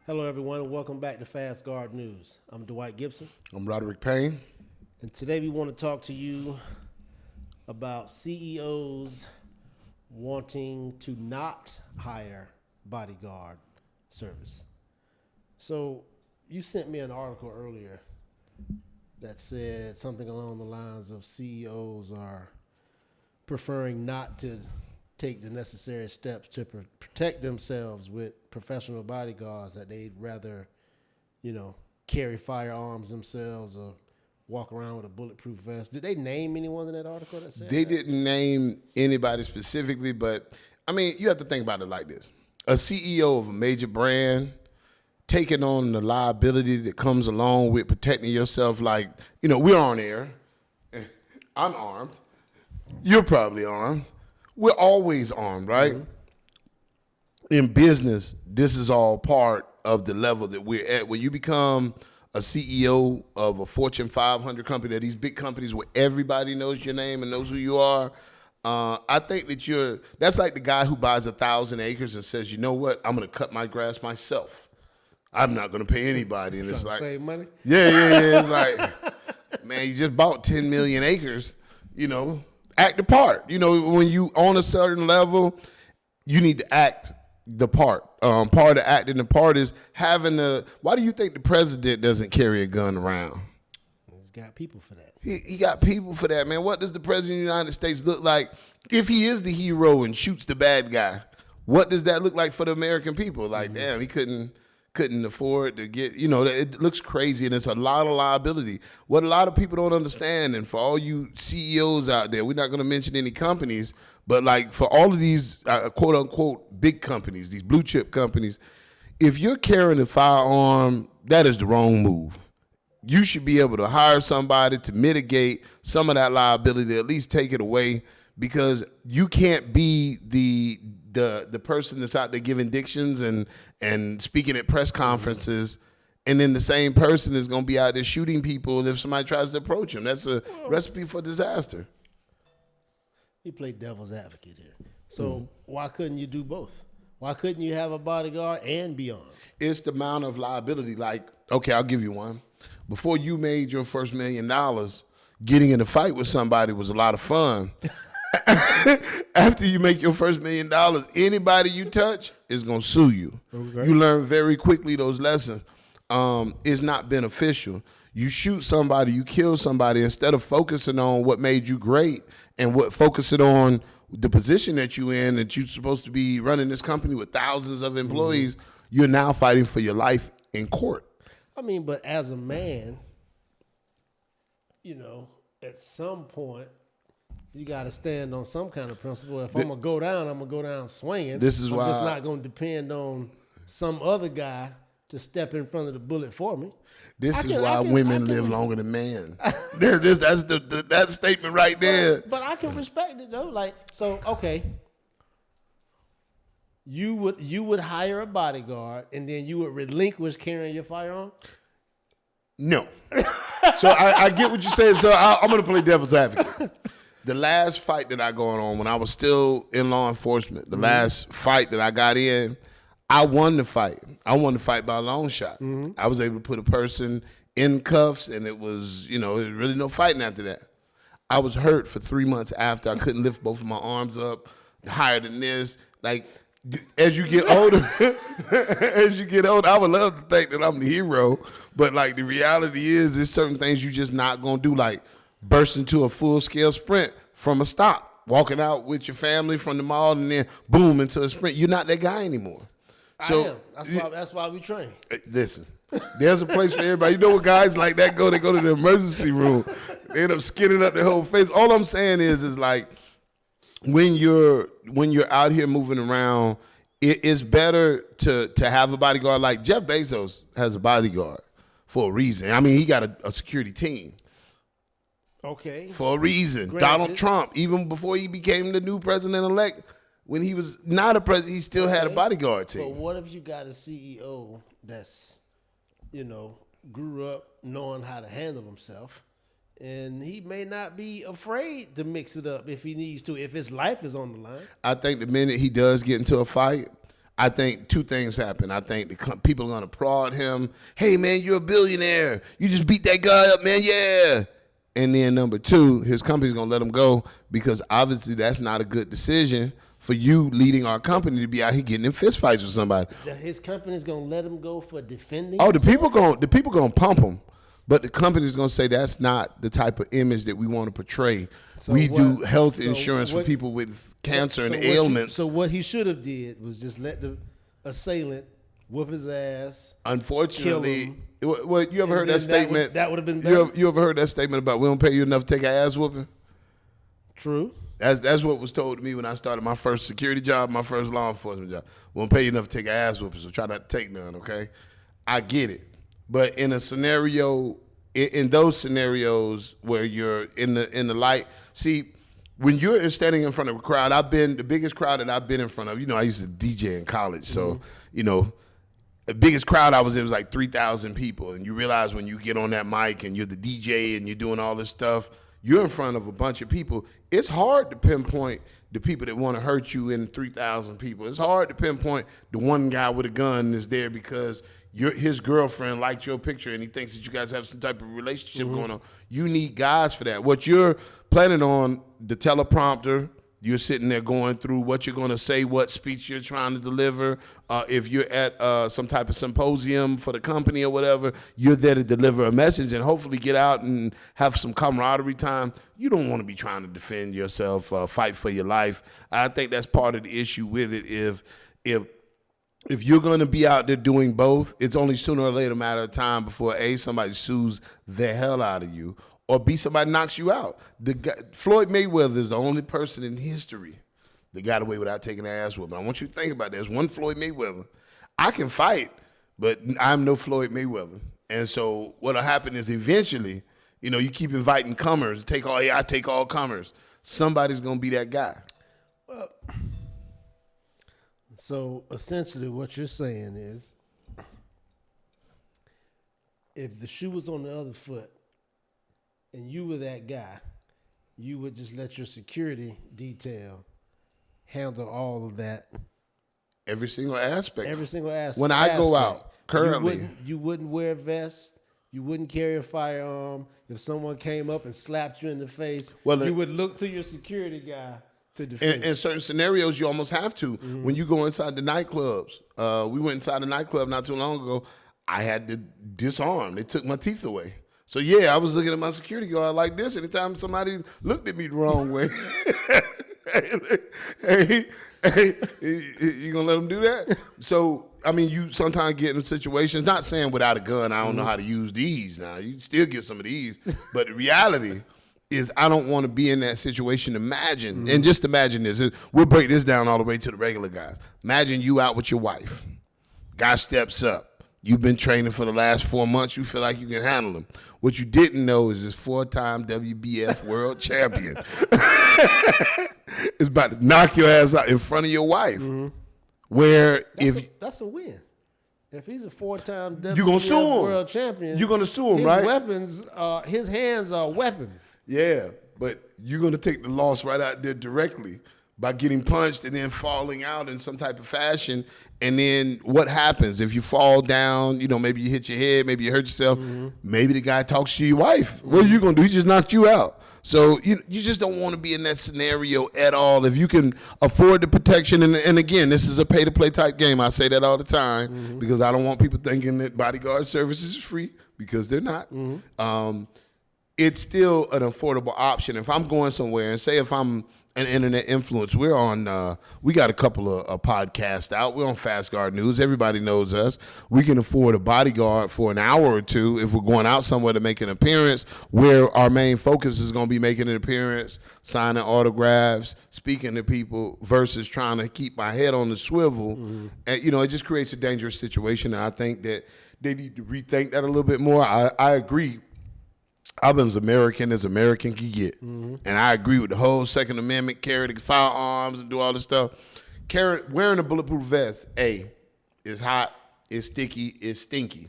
Hello, everyone, and welcome back to Fast Guard News. I'm Dwight Gibson, I'm Roderick Payne. and today we want to talk to you about CEOs wanting to not hire bodyguard service. So, you sent me an article earlier that said something along the lines of CEOs are preferring not to take the necessary steps to protect themselves with professional bodyguards, that they'd rather, carry firearms themselves or walk around with a bulletproof vest. Did they name anyone in that article that said They that? didn't name anybody specifically, but I mean, you have to think about it like this. A CEO of a major brand taking on the liability that comes along with protecting yourself, like, we're on air. I'm armed. You're probably armed. We're always armed, right? Mm-hmm. In business, this is all part of the level that we're at. When you become a CEO of a Fortune 500 company, or these big companies where everybody knows your name and knows who you are, I think that that's like the guy who buys 1,000 acres and says, you know what, I'm going to cut my grass myself. I'm not going to pay anybody. And it's like, save money? Yeah. It's like, man, you just bought 10 million acres, act the part. When you on a certain level, you need to act the part. Part of acting the part is why do you think the president doesn't carry a gun around? He's got people for that. He got people for that, man. What does the president of the United States look like if he is the hero and shoots the bad guy? What does that look like for the American people? Like, damn, he couldn't afford to get, it looks crazy, and it's a lot of liability. What a lot of people don't understand, and for all you CEOs out there, we're not going to mention any companies, but like for all of these quote unquote big companies, these blue chip companies, if you're carrying a firearm, that is the wrong move. You should be able to hire somebody to mitigate some of that liability, to at least take it away, because you can't be the person that's out there giving dictions and speaking at press conferences, and then the same person is going to be out there shooting people if somebody tries to approach them. That's a recipe for disaster. You play devil's advocate here. So why couldn't you do both? Why couldn't you have a bodyguard and be armed? It's the amount of liability. Like, okay, I'll give you one. Before you made your first $1 million, getting in a fight with somebody was a lot of fun. After you make your first $1 million, anybody you touch is going to sue you. Okay. You learn very quickly those lessons. It's not beneficial. You shoot somebody, you kill somebody, instead of focusing on what made you great and focusing on the position that you're in, that you're supposed to be running this company with thousands of employees, you're now fighting for your life in court. I mean, but as a man, at some point, you got to stand on some kind of principle. If I'm going to go down, I'm going to go down swinging. I'm just not going to depend on some other guy to step in front of the bullet for me. This is why women live longer than men. That's that statement right there. But I can respect it, though. Like, so, okay. You would hire a bodyguard, and then you would relinquish carrying your firearm? No. So I get what you're saying. So I'm going to play devil's advocate. The last fight that I got on when I was still in law enforcement, the last fight that I got in, I won the fight. I won the fight by a long shot. I was able to put a person in cuffs, and it was, there was really no fighting after that. I was hurt for 3 months after. I couldn't lift both of my arms up, higher than this. Like, as you get older, I would love to think that I'm the hero, but like the reality is, there's certain things you just not gonna do, like burst into a full-scale sprint from a stop, walking out with your family from the mall, and then boom into a sprint. You're not that guy anymore. So I am. That's why we train. Listen, there's a place for everybody. You know what guys like that go? They go to the emergency room. They end up skinning up their whole face. All I'm saying is like, when you're out here moving around, it's better to have a bodyguard. Like Jeff Bezos has a bodyguard for a reason. I mean, he got a security team. Okay. For a reason. Granted. Donald Trump, even before he became the new president-elect, when he was not a president, he still had a bodyguard team. But what if you got a CEO that's, grew up knowing how to handle himself, and he may not be afraid to mix it up if he needs to, if his life is on the line? I think the minute he does get into a fight, I think two things happen. I think people are going to applaud him. Hey, man, you're a billionaire. You just beat that guy up, man. Yeah. And then number two, his company's going to let him go because obviously that's not a good decision for you leading our company to be out here getting in fist fights with somebody. His company's gonna let him go for defending. Oh, the people gonna pump him, but the company's gonna say that's not the type of image that we want to portray. So we do health insurance for people with cancer and ailments. So what he should have did was just let the assailant whoop his ass. Unfortunately, what you ever heard that statement? That would have been better. You ever heard that statement about we don't pay you enough to take an ass whooping? True. That's what was told to me when I started my first security job, my first law enforcement job. We won't pay you enough to take an ass whooping, so try not to take none, okay? I get it. But in a scenario, in those scenarios where you're in the light, see, when you're standing in front of a crowd, the biggest crowd that I've been in front of, I used to DJ in college, so, the biggest crowd I was in was like 3,000 people, and you realize when you get on that mic and you're the DJ and you're doing all this stuff, you're in front of a bunch of people. It's hard to pinpoint the people that want to hurt you in 3,000 people. It's hard to pinpoint the one guy with a gun is there because his girlfriend liked your picture and he thinks that you guys have some type of relationship going on. You need guys for that. What you're planning on, the teleprompter, you're sitting there going through what you're going to say, what speech you're trying to deliver. If you're at some type of symposium for the company or whatever, you're there to deliver a message and hopefully get out and have some camaraderie time. You don't want to be trying to defend yourself, fight for your life. I think that's part of the issue with it. If you're going to be out there doing both, it's only sooner or later a matter of time before A, somebody sues the hell out of you, or B, somebody knocks you out. Floyd Mayweather is the only person in history that got away without taking an ass whooping. I want you to think about that. There's one Floyd Mayweather. I can fight, but I'm no Floyd Mayweather. And so what'll happen is eventually, you keep inviting comers. I take all comers. Somebody's going to be that guy. Well, so essentially what you're saying is if the shoe was on the other foot, and you were that guy, you would just let your security detail handle all of that. Every single aspect. When I go out, currently. You wouldn't wear a vest. You wouldn't carry a firearm. If someone came up and slapped you in the face, you would look to your security guy to defend. In certain scenarios, you almost have to. Mm-hmm. When you go inside the nightclubs, we went inside a nightclub not too long ago. I had to disarm. They took my teeth away. So, I was looking at my security guard like this anytime somebody looked at me the wrong way. hey, you going to let them do that? So, you sometimes get in situations, not saying without a gun, I don't know how to use these now. You still get some of these. But the reality is I don't want to be in that situation. Imagine, and just imagine this. We'll break this down all the way to the regular guys. Imagine you out with your wife. Guy steps up. You've been training for the last 4 months. You feel like you can handle them. What you didn't know is this 4-time WBF world champion is about to knock your ass out in front of your wife. Mm-hmm. Where that's a win. If he's a 4-time WBF world champion, you're gonna sue him, right? His hands are weapons. Yeah, but you're gonna take the loss right out there directly by getting punched and then falling out in some type of fashion. And then what happens if you fall down? Maybe you hit your head, maybe you hurt yourself. Mm-hmm. Maybe the guy talks to your wife. Mm-hmm. What are you going to do? He just knocked you out. So you just don't want to be in that scenario at all. If you can afford the protection, and again, this is a pay-to-play type game. I say that all the time because I don't want people thinking that bodyguard services is free because they're not. Mm-hmm. It's still an affordable option. If I'm going somewhere and say if I'm an internet influence, we're on, we got a couple of podcasts out. We're on Fast Guard News. Everybody knows us. We can afford a bodyguard for an hour or two if we're going out somewhere to make an appearance where our main focus is going to be making an appearance, signing autographs, speaking to people versus trying to keep my head on the swivel. Mm-hmm. And, it just creates a dangerous situation. And I think that they need to rethink that a little bit more. I agree. I've been as American can get. Mm-hmm. And I agree with the whole Second Amendment, carry the firearms and do all this stuff. Wearing a bulletproof vest, is hot, it's sticky, it's stinky.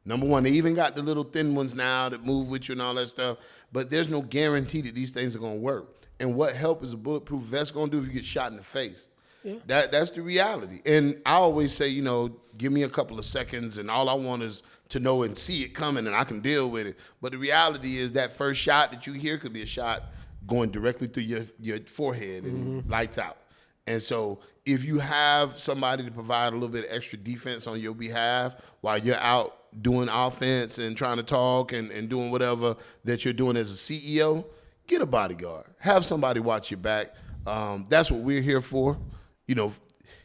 Number one, they even got the little thin ones now that move with you and all that stuff. But there's no guarantee that these things are going to work. And what help is a bulletproof vest going to do if you get shot in the face? Yeah. That's the reality. And I always say, give me a couple of seconds, and all I want is to know and see it coming, and I can deal with it. But the reality is that first shot that you hear could be a shot going directly through your forehead and lights out. And so if you have somebody to provide a little bit of extra defense on your behalf while you're out doing offense and trying to talk and doing whatever that you're doing as a CEO, get a bodyguard. Have somebody watch your back. That's what we're here for.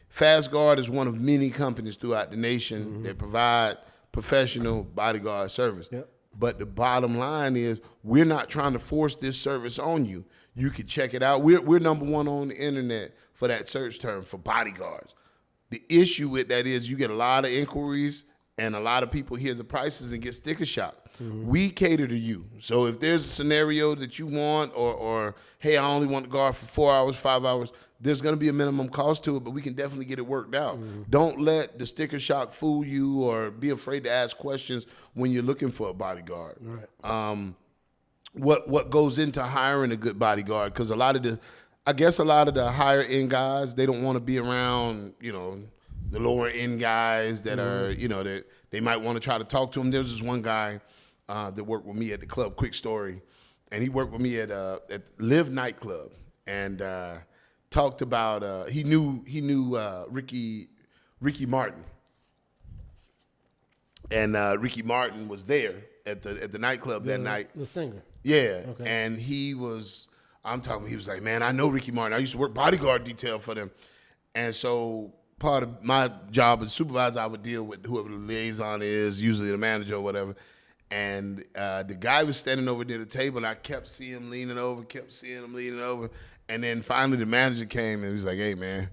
Fast Guard is one of many companies throughout the nation that provide professional bodyguard service. Yep. But the bottom line is we're not trying to force this service on you. You can check it out. We're number one on the internet for that search term for bodyguards. The issue with that is you get a lot of inquiries and a lot of people hear the prices and get sticker shock. We cater to you. So if there's a scenario that you want or hey, I only want to guard for 4 hours, 5 hours, there's going to be a minimum cost to it, but we can definitely get it worked out. Don't let the sticker shock fool you or be afraid to ask questions when you're looking for a bodyguard. Right. What goes into hiring a good bodyguard? Because a lot of the higher end guys, they don't want to be around, the lower end guys that are, that they might want to try to talk to them. There was this one guy that worked with me at the club, quick story, and he worked with me at Live nightclub and talked about he knew Ricky Martin, and Ricky Martin was there at the nightclub that night. The singer. Yeah, Okay. and he was like, man, I know Ricky Martin. I used to work bodyguard detail for them. And so part of my job as supervisor, I would deal with whoever the liaison is, usually the manager or whatever. And the guy was standing over near the table, and I kept seeing him leaning over. And then finally the manager came and he was like, hey, man,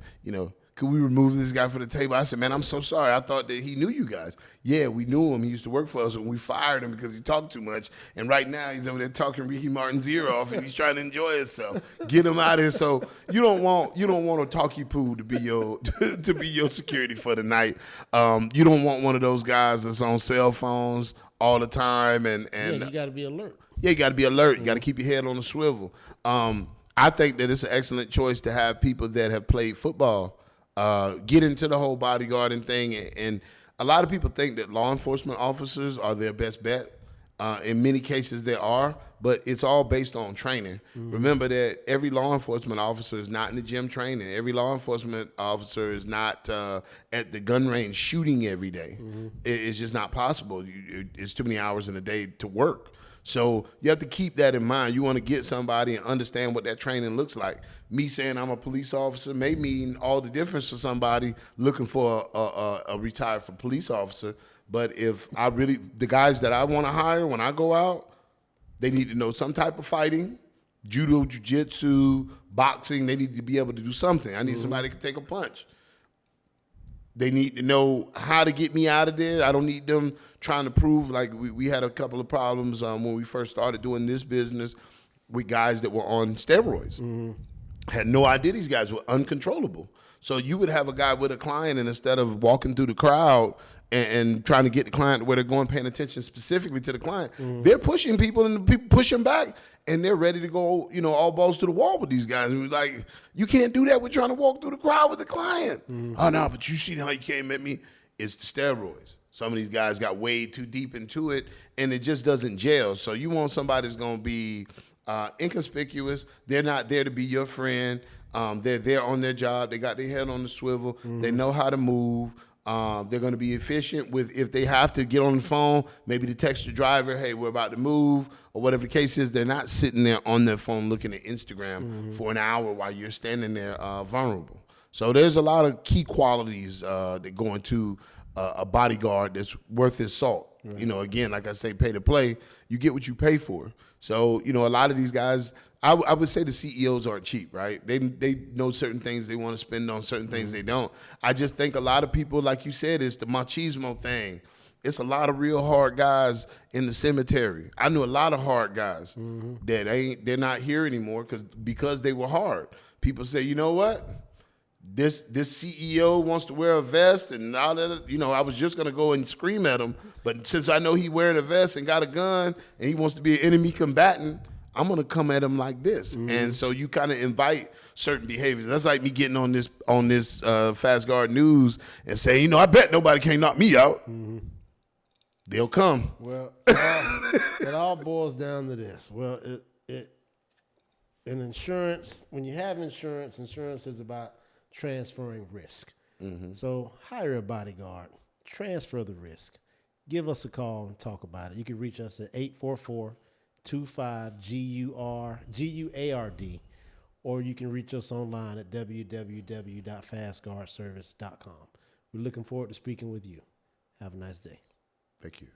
could we remove this guy from the table? I said, man, I'm so sorry. I thought that he knew you guys. Yeah, we knew him. He used to work for us, and we fired him because he talked too much. And right now he's over there talking Ricky Martin's ear off, and he's trying to enjoy himself. Get him out of here. So you don't want a talkie poo to be your to be your security for the night. You don't want one of those guys that's on cell phones all the time. And you got to be alert. Yeah, you got to be alert. You got to keep your head on the swivel. I think that it's an excellent choice to have people that have played football get into the whole bodyguarding thing. And a lot of people think that law enforcement officers are their best bet. In many cases they are, but it's all based on training. Remember that every law enforcement officer is not in the gym training. Every law enforcement officer is not at the gun range shooting every day. It's just not possible. It's too many hours in a day to work. So you have to keep that in mind. You want to get somebody and understand what that training looks like. Me saying I'm a police officer may mean all the difference to somebody looking for a retired police officer. But if the guys that I want to hire when I go out, they need to know some type of fighting, judo, jiu-jitsu, boxing. They need to be able to do something. I need somebody that can take a punch. They need to know how to get me out of there. I don't need them trying to prove, like we had a couple of problems when we first started doing this business with guys that were on steroids. Had no idea these guys were uncontrollable. So you would have a guy with a client, and instead of walking through the crowd and trying to get the client where they're going, paying attention specifically to the client, they're pushing people, and the people push them back, and they're ready to go, all balls to the wall with these guys. And we're like, you can't do that. We're trying to walk through the crowd with the client. Oh, no, but you see how you came at me? It's the steroids. Some of these guys got way too deep into it, and it just doesn't gel. So you want somebody that's going to be inconspicuous. They're not there to be your friend. They're there on their job. They got their head on the swivel. They know how to move. They're going to be efficient with, if they have to get on the phone, maybe to text the driver, hey, we're about to move, or whatever the case is. They're not sitting there on their phone looking at Instagram for an hour while you're standing there vulnerable. So there's a lot of key qualities that go into a bodyguard that's worth his salt. Right. Again, like I say, pay to play. You get what you pay for. So, a lot of these guys, I would say the CEOs aren't cheap, right? They know certain things they want to spend on, certain things they don't. I just think a lot of people, like you said, it's the machismo thing. It's a lot of real hard guys in the cemetery. I knew a lot of hard guys that they're not here anymore because they were hard. People say, you know what? This CEO wants to wear a vest and all that. I was just going to go and scream at him. But since I know he wearing a vest and got a gun and he wants to be an enemy combatant, I'm gonna come at them like this. And so you kind of invite certain behaviors. That's like me getting on this Fast Guard News and saying, I bet nobody can knock me out. They'll come. Well, it all boils down to this. Well, in insurance, when you have insurance is about transferring risk. So hire a bodyguard, transfer the risk. Give us a call and talk about it. You can reach us at 844-25-GUARD, or you can reach us online at www.fastguardservice.com. We're looking forward to speaking with you. Have a nice day. Thank you.